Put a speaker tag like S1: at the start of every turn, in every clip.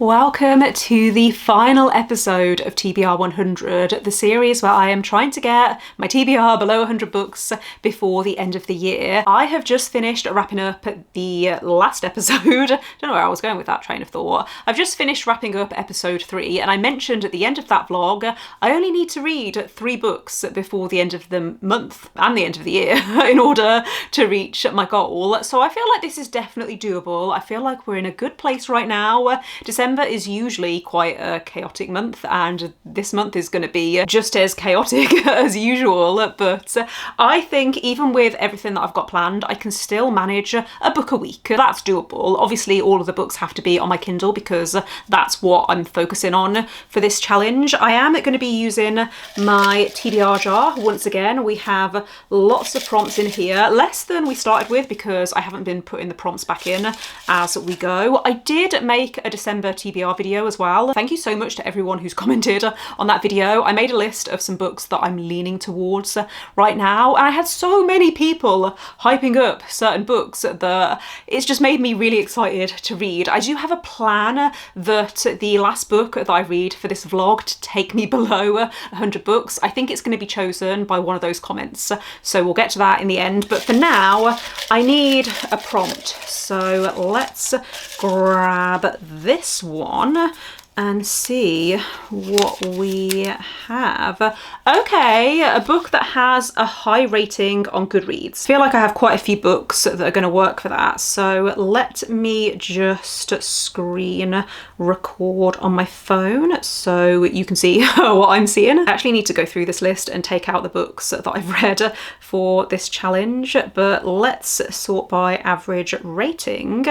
S1: Welcome to the final episode of TBR 100, the series where I am trying to get my TBR below 100 books before the end of the year. I have just finished wrapping up the last episode. Don't know where I was going with that train of thought. I've just finished wrapping up episode 3, and I mentioned at the end of that vlog, I only need to read 3 books before the end of the month and the end of the year in order to reach my goal. So I feel like this is definitely doable. I feel like we're in a good place right now. December is usually quite a chaotic month, and this month is going to be just as chaotic as usual, but I think even with everything that I've got planned, I can still manage a book a week. That's doable. Obviously all of the books have to be on my Kindle because that's what I'm focusing on for this challenge. I am going to be using my TBR jar once again. We have lots of prompts in here, less than we started with because I haven't been putting the prompts back in as we go. I did make a December TBR video as well. Thank you so much to everyone who's commented on that video. I made a list of some books that I'm leaning towards right now, and I had so many people hyping up certain books that it's just made me really excited to read. I do have a plan that the last book that I read for this vlog to take me below 100 books. I think it's going to be chosen by one of those comments, so we'll get to that in the end. But for now, I need a prompt. So let's grab this one and see what we have. Okay, a book that has a high rating on Goodreads. I feel like I have quite a few books that are going to work for that, so let me just screen record on my phone so you can see what I'm seeing. I actually need to go through this list and take out the books that I've read for this challenge, but let's sort by average rating.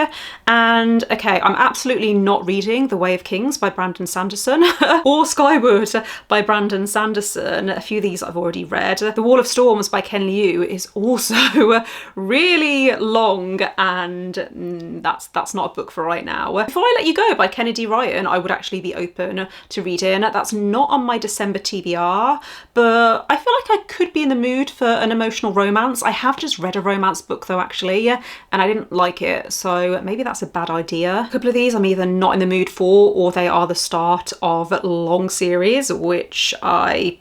S1: And okay, I'm absolutely not reading The Way of Kings by Brandon Sanderson or Skyward by Brandon Sanderson. A few of these I've already read. The Wall of Storms by Ken Liu is also really long, and that's not a book for right now. Before I Let You Go by Kennedy Ryan, I would actually be open to reading. That's not on my December TBR, but I feel like I could be in the mood for an emotional romance. I have just read a romance book though, actually, and I didn't like it, so maybe that's a bad idea. A couple of these I'm either not in the mood for, or they are the start of long series, which I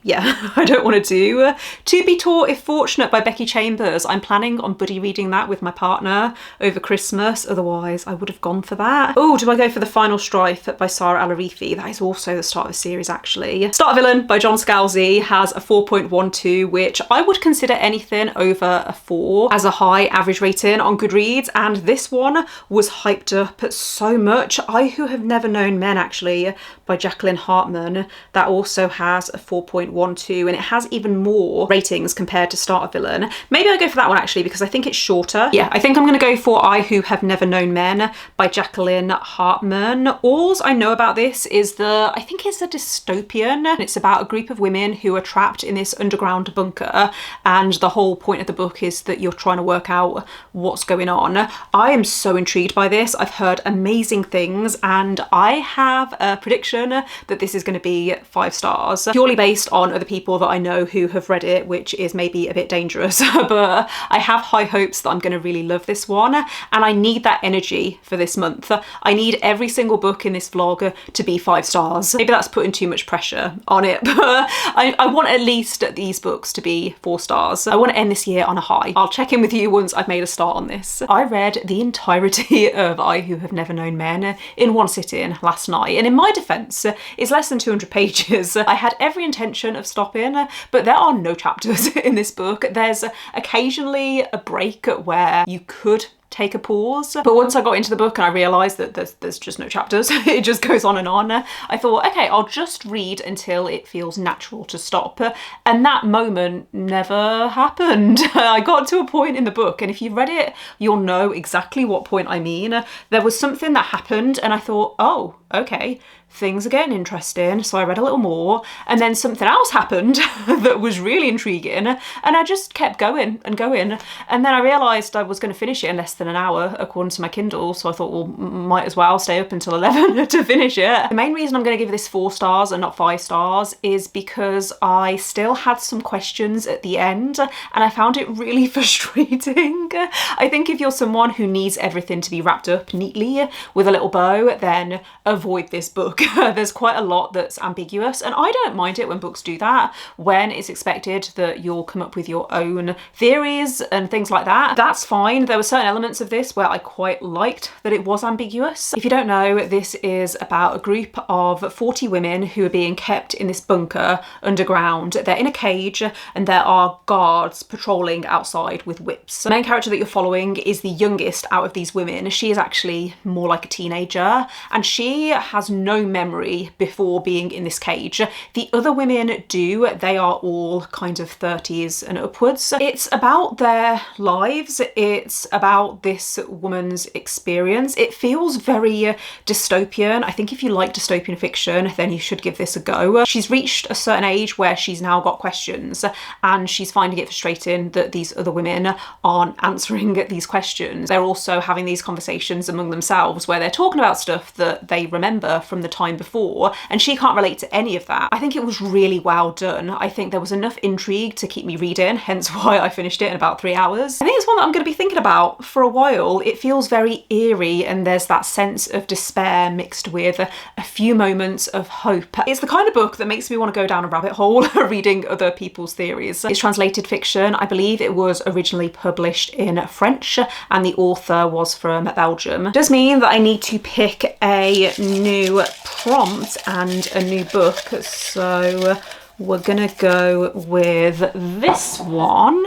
S1: don't want to do. To Be Taught If Fortunate by Becky Chambers. I'm planning on buddy reading that with my partner over Christmas, otherwise I would have gone for that. Oh, do I go for The Final Strife by Sarah Alarifi? That is also the start of a series, actually. Start a Villain by John Scalzi has a 4.12, which I would consider anything over a 4 as a high average rating on Goodreads, and this one was hyped up so much. I Who Have Never Known Men, actually, by Jacqueline Hartman, that also has a 4.12, and it has even more ratings compared to Start a Villain. Maybe I go for that one actually because I think it's shorter. Yeah, I think I'm going to go for I Who Have Never Known Men by Jacqueline Hartman. All I know about this is I think it's a dystopian. It's about a group of women who are trapped in this underground bunker, and the whole point of the book is that you're trying to work out what's going on. I am so intrigued by this. I've heard amazing things, and I have a prediction that this is going to be 5 stars, purely based on other people that I know who have read it, which is maybe a bit dangerous, but I have high hopes that I'm going to really love this one, and I need that energy for this month. I need every single book in this vlog to be 5 stars. Maybe that's putting too much pressure on it, but I want at least these books to be 4 stars. I want to end this year on a high. I'll check in with you once I've made a start on this. I read the entirety of I Who Have Never Known Men in one sitting last night, and in my defense, it's less than 200 pages. I had every intention of stopping, but there are no chapters in this book. There's occasionally a break where you could take a pause, but once I got into the book and I realised that there's just no chapters, it just goes on and on, I thought, okay, I'll just read until it feels natural to stop, and that moment never happened. I got to a point in the book, and if you've read it, you'll know exactly what point I mean. There was something that happened and I thought, oh, okay, things are getting interesting, so I read a little more, and then something else happened that was really intriguing, and I just kept going and going, and then I realised I was going to finish it in less than an hour according to my Kindle, so I thought, well, might as well stay up until 11 to finish it. The main reason I'm going to give this 4 stars and not 5 stars is because I still had some questions at the end and I found it really frustrating. I think if you're someone who needs everything to be wrapped up neatly with a little bow, then avoid this book. There's quite a lot that's ambiguous, and I don't mind it when books do that, when it's expected that you'll come up with your own theories and things like that. That's fine. There were certain elements of this where I quite liked that it was ambiguous. If you don't know, this is about a group of 40 women who are being kept in this bunker underground. They're in a cage and there are guards patrolling outside with whips. The main character that you're following is the youngest out of these women. She is actually more like a teenager and she has no memory before being in this cage. The other women do. They are all kind of 30s and upwards. It's about their lives. It's about this woman's experience. It feels very dystopian. I think if you like dystopian fiction, then you should give this a go. She's reached a certain age where she's now got questions and she's finding it frustrating that these other women aren't answering these questions. They're also having these conversations among themselves where they're talking about stuff that they remember from the time before, and she can't relate to any of that. I think it was really well done. I think there was enough intrigue to keep me reading, hence why I finished it in about 3 hours. I think it's one that I'm going to be thinking about for a while. It feels very eerie and there's that sense of despair mixed with a few moments of hope. It's the kind of book that makes me want to go down a rabbit hole reading other people's theories. It's translated fiction. I believe it was originally published in French and the author was from Belgium. It does mean that I need to pick a new prompt and a new book, so we're gonna go with this one.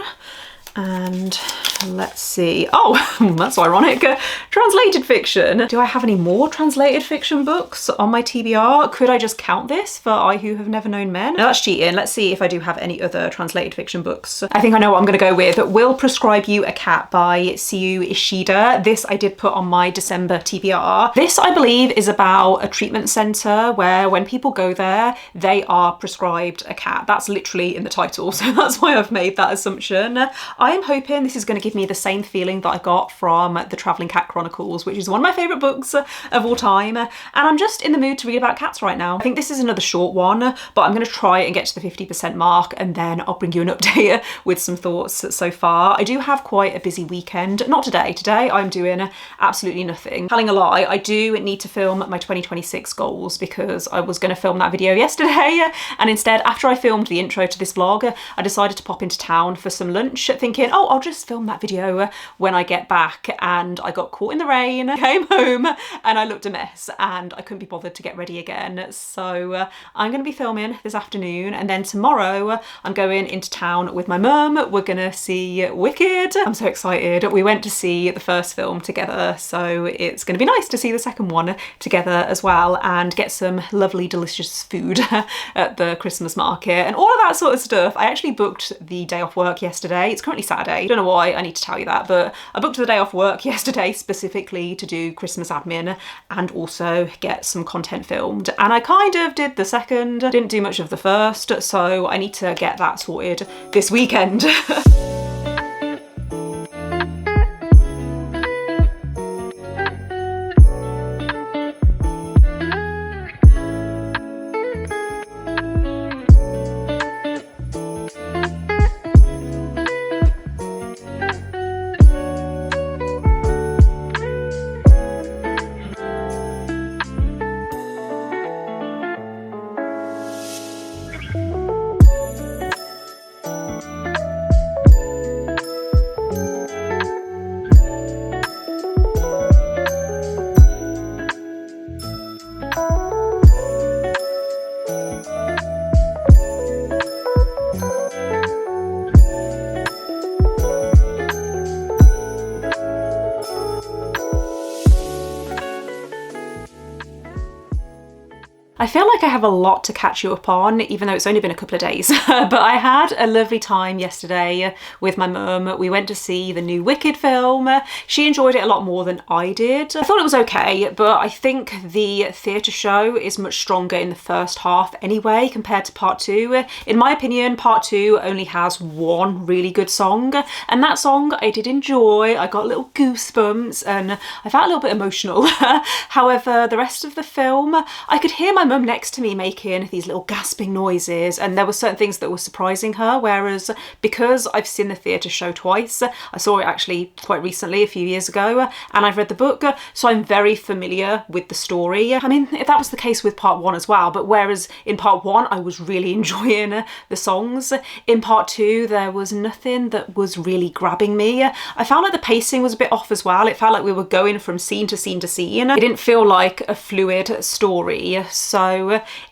S1: And let's see. Oh, that's ironic. Translated fiction. Do I have any more translated fiction books on my TBR? Could I just count this for I Who Have Never Known Men? No, that's cheating. Let's see if I do have any other translated fiction books. I think I know what I'm going to go with. Will Prescribe You a Cat by Siu Ishida. This I did put on my December TBR. This, I believe, is about a treatment centre where when people go there, they are prescribed a cat. That's literally in the title, so that's why I've made that assumption. I am hoping this is going to give me the same feeling that I got from The Travelling Cat Chronicles, which is one of my favourite books of all time, and I'm just in the mood to read about cats right now. I think this is another short one, but I'm going to try and get to the 50% mark and then I'll bring you an update with some thoughts so far. I do have quite a busy weekend. Not today. Today I'm doing absolutely nothing. Telling a lie, I do need to film my 2026 goals because I was going to film that video yesterday and instead, after I filmed the intro to this vlog, I decided to pop into town for some lunch, thinking, oh, I'll just film that video when I get back, and I got caught in the rain, came home and I looked a mess and I couldn't be bothered to get ready again. So I'm going to be filming this afternoon and then tomorrow I'm going into town with my mum. We're gonna see Wicked. I'm so excited. We went to see the first film together, so it's going to be nice to see the second one together as well and get some lovely delicious food at the Christmas market and all of that sort of stuff. I actually booked the day off work yesterday. It's currently Saturday. Don't know why I need to tell you that, but I booked the day off work yesterday specifically to do Christmas admin and also get some content filmed. And I kind of did the second, didn't do much of the first, so I need to get that sorted this weekend. I feel like I have a lot to catch you up on, even though it's only been a couple of days. But I had a lovely time yesterday with my mum. We went to see the new Wicked film. She enjoyed it a lot more than I did. I thought it was okay, but I think the theatre show is much stronger in the first half anyway compared to part 2. In my opinion, part 2 only has one really good song, and that song I did enjoy. I got little goosebumps and I felt a little bit emotional. However, the rest of the film, I could hear my mum next to me making these little gasping noises, and there were certain things that were surprising her, whereas because I've seen the theatre show twice, I saw it actually quite recently, a few years ago, and I've read the book, so I'm very familiar with the story. I mean, that was the case with part 1 as well, but whereas in part 1 I was really enjoying the songs, in part 2 there was nothing that was really grabbing me. I found like the pacing was a bit off as well. It felt like we were going from scene to scene to scene. It didn't feel like a fluid story, so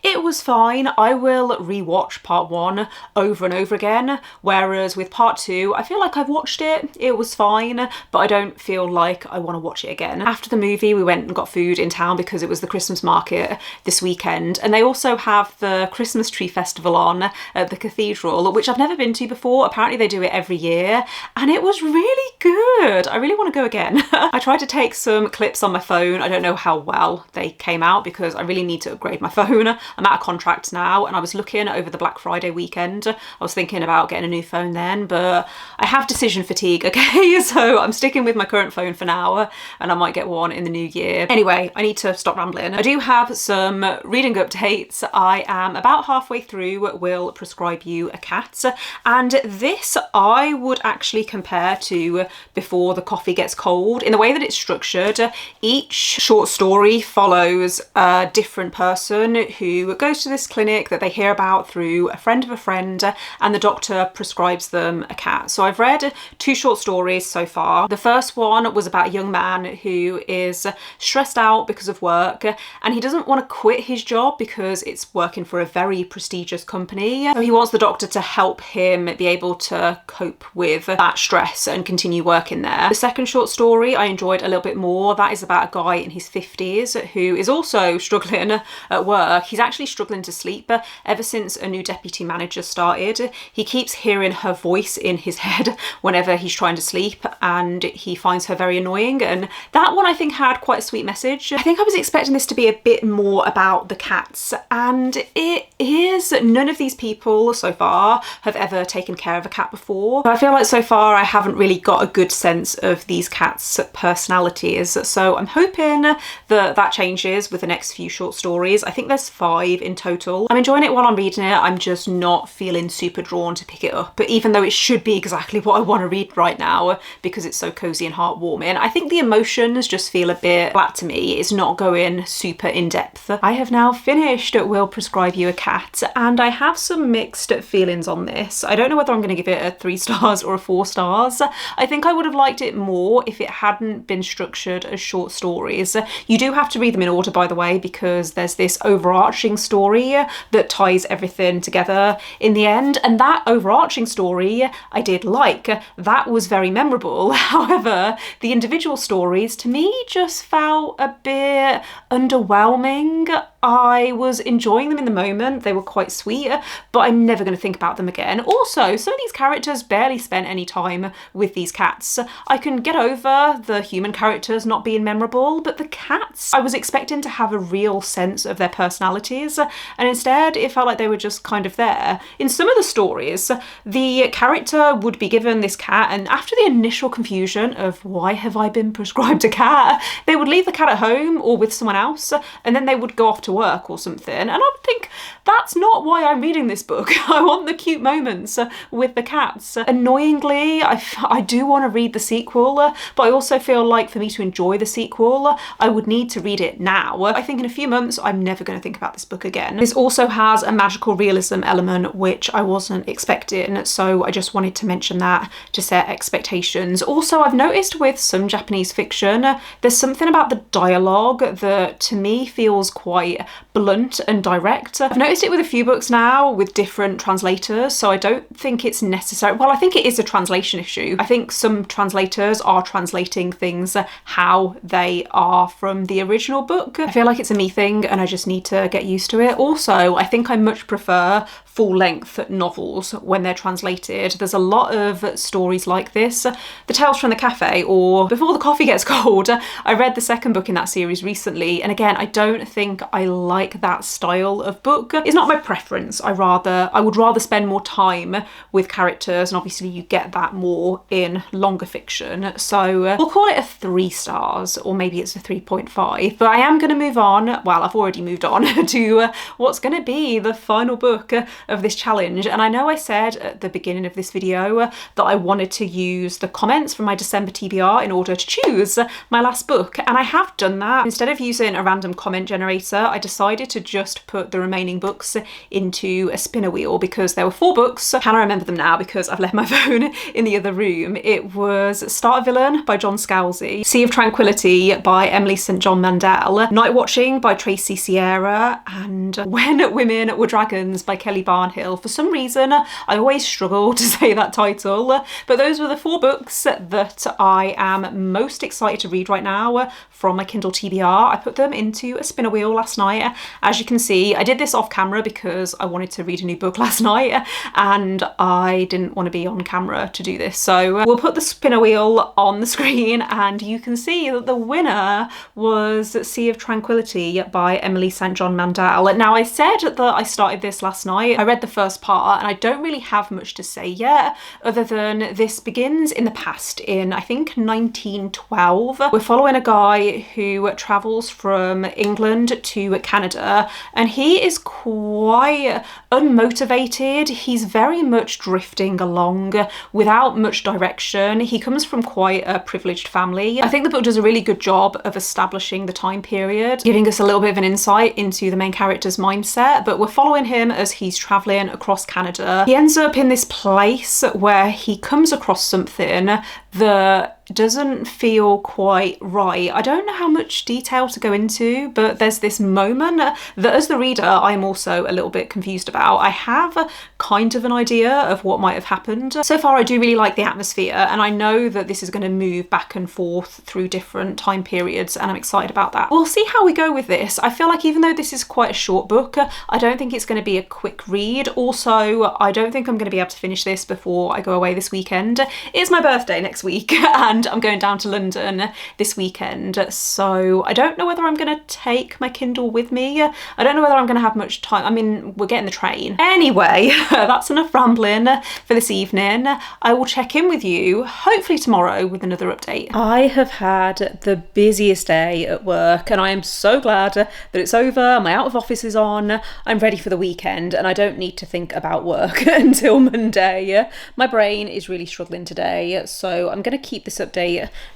S1: it was fine. I will rewatch part 1 over and over again, whereas with part 2 I feel like I've watched it, it was fine, but I don't feel like I want to watch it again. After the movie we went and got food in town because it was the Christmas market this weekend, and they also have the Christmas tree festival on at the cathedral, which I've never been to before. Apparently they do it every year, and it was really good. I really want to go again. I tried to take some clips on my phone. I don't know how well they came out because I really need to upgrade my phone. I'm out of contract now, and I was looking over the Black Friday weekend. I was thinking about getting a new phone then, but I have decision fatigue, okay? So I'm sticking with my current phone for now, and I might get one in the new year. Anyway, I need to stop rambling. I do have some reading updates. I am about halfway through Will Prescribe You a Cat, and this I would actually compare to Before the Coffee Gets Cold in the way that it's structured. Each short story follows a different person who goes to this clinic that they hear about through a friend of a friend, and the doctor prescribes them a cat. So I've read 2 short stories so far. The first one was about a young man who is stressed out because of work, and he doesn't want to quit his job because it's working for a very prestigious company. So he wants the doctor to help him be able to cope with that stress and continue working there. The second short story I enjoyed a little bit more. That is about a guy in his 50s who is also struggling at work. He's actually struggling to sleep ever since a new deputy manager started. He keeps hearing her voice in his head whenever he's trying to sleep, and he finds her very annoying, and that one I think had quite a sweet message. I think I was expecting this to be a bit more about the cats, and it is. None of these people so far have ever taken care of a cat before. I feel like so far I haven't really got a good sense of these cats' personalities, so I'm hoping that that changes with the next few short stories. I think there's 5 in total. I'm enjoying it while I'm reading it. I'm just not feeling super drawn to pick it up, but even though it should be exactly what I want to read right now because it's so cozy and heartwarming, I think the emotions just feel a bit flat to me. It's not going super in depth. I have now finished Will Prescribe You a Cat, and I have some mixed feelings on this. I don't know whether I'm going to give it a 3 stars or a 4 stars. I think I would have liked it more if it hadn't been structured as short stories. You do have to read them in order, by the way, because there's this overarching story that ties everything together in the end, and that overarching story I did like. That was very memorable. However, the individual stories to me just felt a bit underwhelming. I was enjoying them in the moment. They were quite sweet, but I'm never going to think about them again. Also, some of these characters barely spent any time with these cats. I can get over the human characters not being memorable, but the cats, I was expecting to have a real sense of their personalities, and instead it felt like they were just kind of there. In some of the stories, the character would be given this cat, and after the initial confusion of why have I been prescribed a cat, they would leave the cat at home or with someone else, and then they would go off to work or something, and I would think that's not why I'm reading this book. I want the cute moments with the cats. Annoyingly, I do want to read the sequel, but I also feel like for me to enjoy the sequel I would need to read it now. I think in a few months I'm never going to think about this book again. This also has a magical realism element which I wasn't expecting, so I just wanted to mention that to set expectations. Also, I've noticed with some Japanese fiction there's something about the dialogue that to me feels quite blunt and direct. I've noticed it with a few books now with different translators, so I don't think it's necessary. Well, I think it is a translation issue. I think some translators are translating things how they are from the original book. I feel like it's a me thing and I just need to get used to it. Also, I think I much prefer full-length novels when they're translated. There's a lot of stories like this. The Tales from the Cafe, or Before the Coffee Gets Cold. I read the second book in that series recently, and again, I don't think I like that style of book. It's not my preference. I would rather spend more time with characters, and obviously you get that more in longer fiction. So we'll call it a 3 stars, or maybe it's a 3.5. But I am going to move on. Well, I've already moved on to what's going to be the final book of this challenge. And I know I said at the beginning of this video that I wanted to use the comments from my December TBR in order to choose my last book, and I have done that. Instead of using a random comment generator, I decided to just put the remaining books into a spinner wheel because there were 4 books. Can I remember them now because I've left my phone in the other room? It was Start a Villain by John Scalzi, Sea of Tranquility by Emily St. John Mandel, Night Watching by Tracy Sierra, and When Women Were Dragons by Kelly Barnhill. For some reason, I always struggle to say that title, but those were the 4 books that I am most excited to read right now from my Kindle TBR. I put them into a spinner wheel last night. As you can see, I did this off camera because I wanted to read a new book last night and I didn't want to be on camera to do this. So we'll put the spinner wheel on the screen and you can see that the winner was Sea of Tranquility by Emily St. John Mandel. Now, I said that I started this last night. I read the first part and I don't really have much to say yet other than this begins in the past in, I think, 1912. We're following a guy who travels from England to Canada and he is quite unmotivated. He's very much drifting along without much direction. He comes from quite a privileged family. I think the book does a really good job of establishing the time period, giving us a little bit of an insight into the main character's mindset, but we're following him as he's traveling across Canada. He ends up in this place where he comes across something that doesn't feel quite right. I don't know how much detail to go into, but there's this moment that as the reader I'm also a little bit confused about. I have kind of an idea of what might have happened. So far I do really like the atmosphere and I know that this is going to move back and forth through different time periods and I'm excited about that. We'll see how we go with this. I feel like even though this is quite a short book, I don't think it's going to be a quick read. Also, I don't think I'm going to be able to finish this before I go away this weekend. It's my birthday next week and I'm going down to London this weekend, so I don't know whether I'm going to take my Kindle with me. I don't know whether I'm going to have much time. I mean, we're getting the train. Anyway, that's enough rambling for this evening. I will check in with you hopefully tomorrow with another update. I have had the busiest day at work and I am so glad that it's over. My out of office is on. I'm ready for the weekend and I don't need to think about work until Monday. My brain is really struggling today, so I'm going to keep this update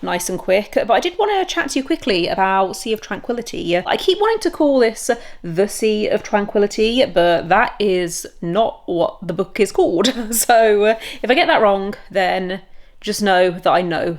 S1: nice and quick, but I did want to chat to you quickly about Sea of Tranquility. I keep wanting to call this The Sea of Tranquility, but that is not what the book is called. So if I get that wrong, then just know that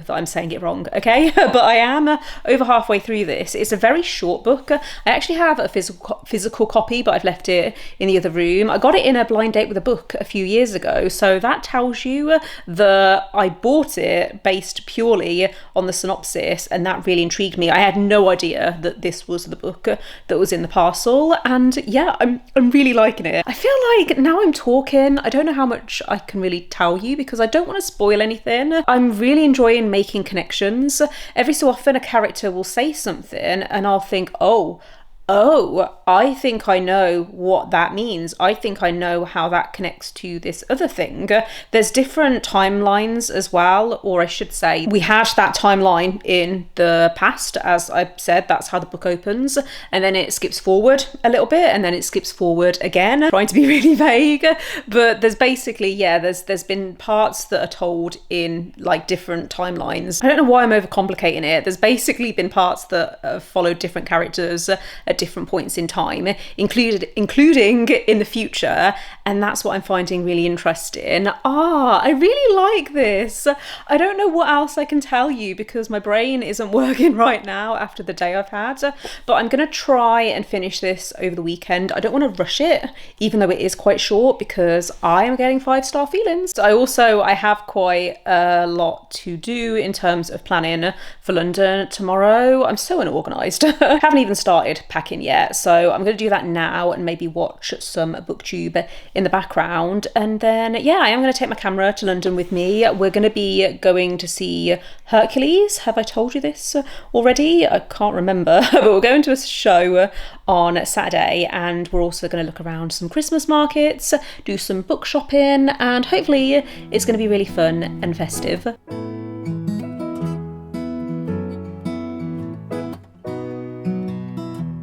S1: I'm saying it wrong, okay? But I am over halfway through this. It's a very short book. I actually have a physical copy, but I've left it in the other room. I got it in a blind date with a book a few years ago, so that tells you that I bought it based purely on the synopsis, and that really intrigued me. I had no idea that this was the book that was in the parcel, and yeah, I'm really liking it. I feel like now I'm talking, I don't know how much I can really tell you because I don't want to spoil anything. I'm really enjoying making connections. Every so often a character will say something and I'll think, oh, I think I know what that means. I think I know how that connects to this other thing. There's different timelines as well, or I should say, we had that timeline in the past. As I said, that's how the book opens, and then it skips forward a little bit, and then it skips forward again. I'm trying to be really vague, but there's basically, yeah, there's been parts that are told in like different timelines. I don't know why I'm overcomplicating it. There's basically been parts that have followed different characters at at different points in time, including in the future, and that's what I'm finding really interesting. I really like this. I don't know what else I can tell you because my brain isn't working right now after the day I've had, but I'm gonna try and finish this over the weekend. I don't want to rush it, even though it is quite short, because I am getting 5-star feelings. I have quite a lot to do in terms of planning for London tomorrow. I'm so unorganised. Haven't even started packing yet, so I'm going to do that now and maybe watch some booktube in the background. And then, yeah, I am going to take my camera to London with me. We're going to be going to see Hercules. Have I told you this already? I can't remember, but we're going to a show on Saturday, and we're also going to look around some Christmas markets, do some book shopping, and hopefully it's going to be really fun and festive.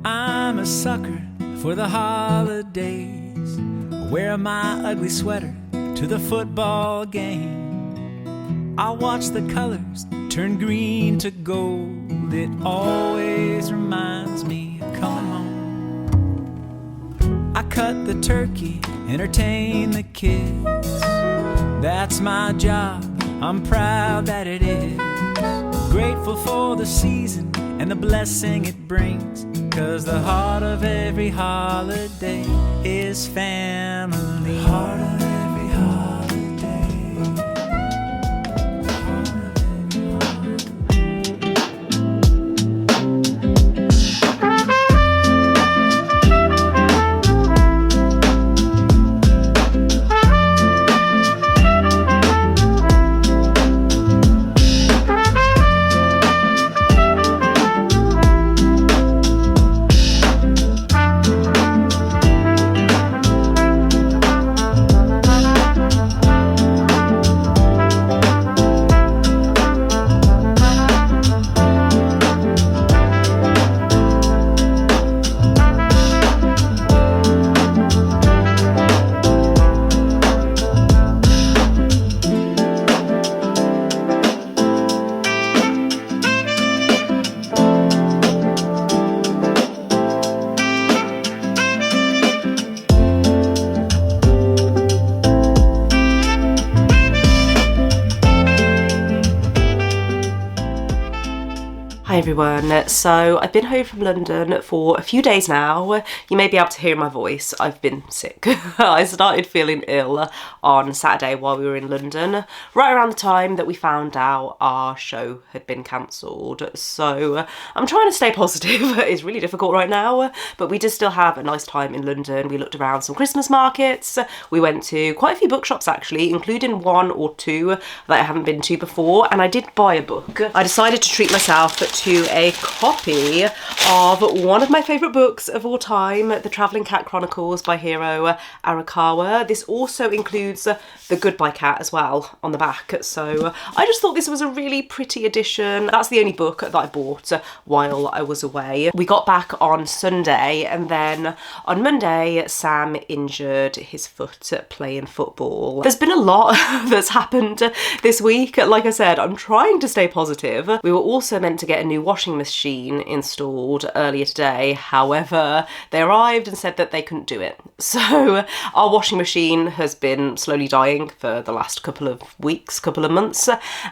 S2: I'm a sucker for the holidays. I wear my ugly sweater to the football game. I watch the colors turn green to gold. It always reminds me of coming home. I cut the turkey, entertain the kids. That's my job, I'm proud that it is. Grateful for the season and the blessing it brings, 'cause the heart of every holiday is family. The heart of every holiday.
S1: Hi everyone, so I've been home from London for a few days now. You may be able to hear my voice, I've been sick. I started feeling ill on Saturday while we were in London, right around the time that we found out our show had been cancelled. So I'm trying to stay positive. It's really difficult right now, but we did still have a nice time in London. We looked around some Christmas markets, we went to quite a few bookshops actually, including 1 or 2 that I haven't been to before, and I did buy a book. I decided to treat myself to a copy of one of my favourite books of all time, The Travelling Cat Chronicles by Hiro Arakawa. This also includes The Goodbye Cat as well on the back, so I just thought this was a really pretty edition. That's the only book that I bought while I was away. We got back on Sunday, and then on Monday Sam injured his foot playing football. There's been a lot that's happened this week. Like I said, I'm trying to stay positive. We were also meant to get a new washing machine installed earlier today, however they arrived and said that they couldn't do it. So our washing machine has been slowly dying for the last couple of weeks, couple of months,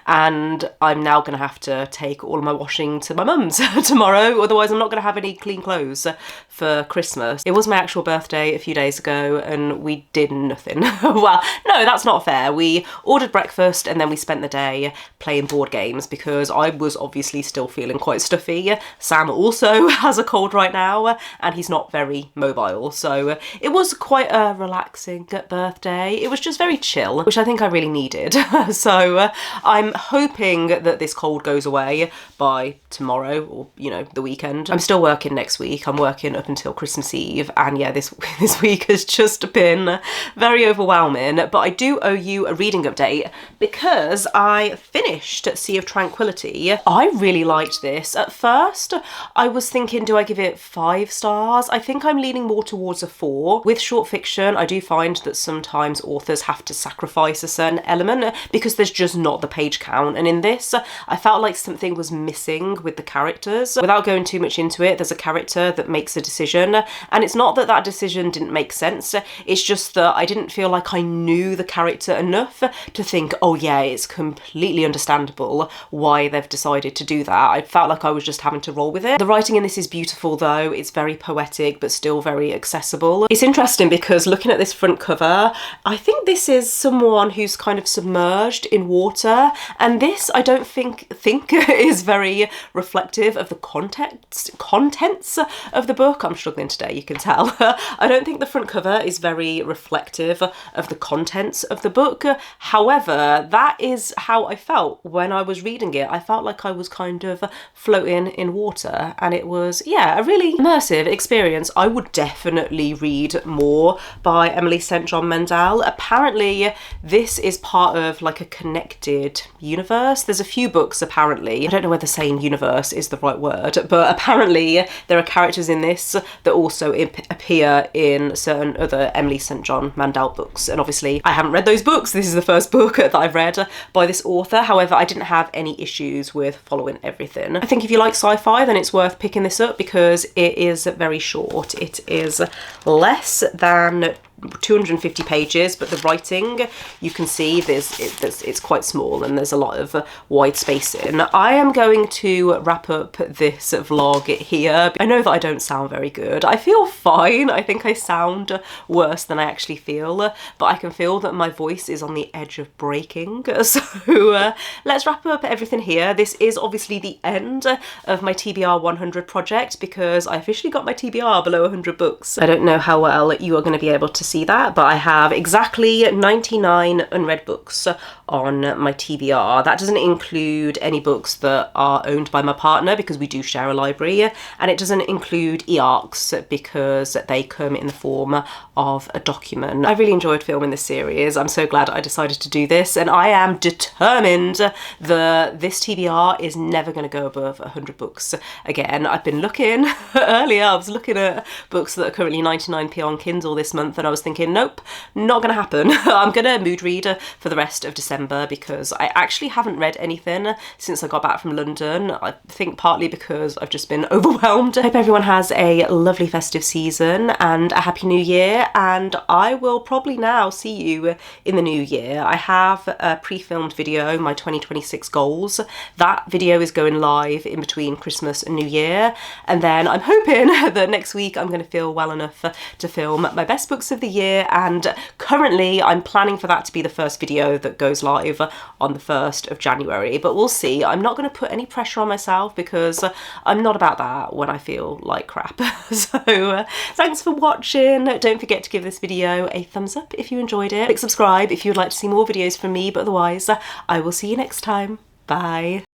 S1: and I'm now going to have to take all of my washing to my mum's tomorrow, otherwise I'm not going to have any clean clothes for Christmas. It was my actual birthday a few days ago and we did nothing. Well, no, that's not fair. We ordered breakfast and then we spent the day playing board games because I was obviously still feeling quite stuffy. Sam also has a cold right now and he's not very mobile, so it was quite a relaxing birthday. It was just very chill, which I think I really needed. So I'm hoping that this cold goes away by tomorrow or, you know, the weekend. I'm still working next week. I'm working up until Christmas Eve, and yeah, this week has just been very overwhelming, but I do owe you a reading update because I finished Sea of Tranquility. I really liked this.
S3: this. At first, I was thinking, do I give it 5 stars? I think I'm leaning more towards a 4. With short fiction, I do find that sometimes authors have to sacrifice a certain element because there's just not the page count. And in this, I felt like something was missing with the characters. Without going too much into it, there's a character that makes a decision, and it's not that that decision didn't make sense, it's just that I didn't feel like I knew the character enough to think, oh yeah, it's completely understandable why they've decided to do that. I felt like I was just having to roll with it. The writing in this is beautiful though, it's very poetic but still very accessible. It's interesting because looking at this front cover, I think this is someone who's kind of submerged in water, and this I don't think is very reflective of the contents of the book. I'm struggling today, you can tell. I don't think the front cover is very reflective of the contents of the book. However, that is how I felt when I was reading it. I felt like I was kind of floating in water, and it was, yeah, a really immersive experience. I would definitely read more by Emily St. John Mandel. Apparently, this is part of like a connected universe. There's a few books apparently. I don't know whether saying universe is the right word, but apparently there are characters in this that also appear in certain other Emily St. John Mandel books. And obviously I haven't read those books. This is the first book that I've read by this author. However, I didn't have any issues with following everything. I think if you like sci-fi, then it's worth picking this up because it is very short. It is less than 250 pages, but the writing, you can see it's quite small and there's a lot of wide spacing. I am going to wrap up this vlog here. I know that I don't sound very good. I feel fine. I think I sound worse than I actually feel, but I can feel that my voice is on the edge of breaking. So let's wrap up everything here. This is obviously the end of my TBR 100 project because I officially got my TBR below 100 books. I don't know how well you are going to be able to see that, but I have exactly 99 unread books on my TBR. That doesn't include any books that are owned by my partner because we do share a library, and it doesn't include e-arcs because they come in the form of a document. I really enjoyed filming this series. I'm so glad I decided to do this, and I am determined that this TBR is never going to go above 100 books again. I've been looking earlier, I was looking at books that are currently 99p on Kindle this month, and I was thinking, nope, not gonna happen. I'm gonna mood read for the rest of December because I actually haven't read anything since I got back from London. I think partly because I've just been overwhelmed. I hope everyone has a lovely festive season and a happy new year, and I will probably now see you in the new year. I have a pre-filmed video, my 2026 goals. That video is going live in between Christmas and New Year, and then I'm hoping that next week I'm going to feel well enough to film my best books of the year, and currently I'm planning for that to be the first video that goes live on the 1st of January, but we'll see. I'm not going to put any pressure on myself because I'm not about that when I feel like crap. So thanks for watching. Don't forget to give this video a thumbs up if you enjoyed it. Click subscribe if you would like to see more videos from me, but otherwise I will see you next time. Bye.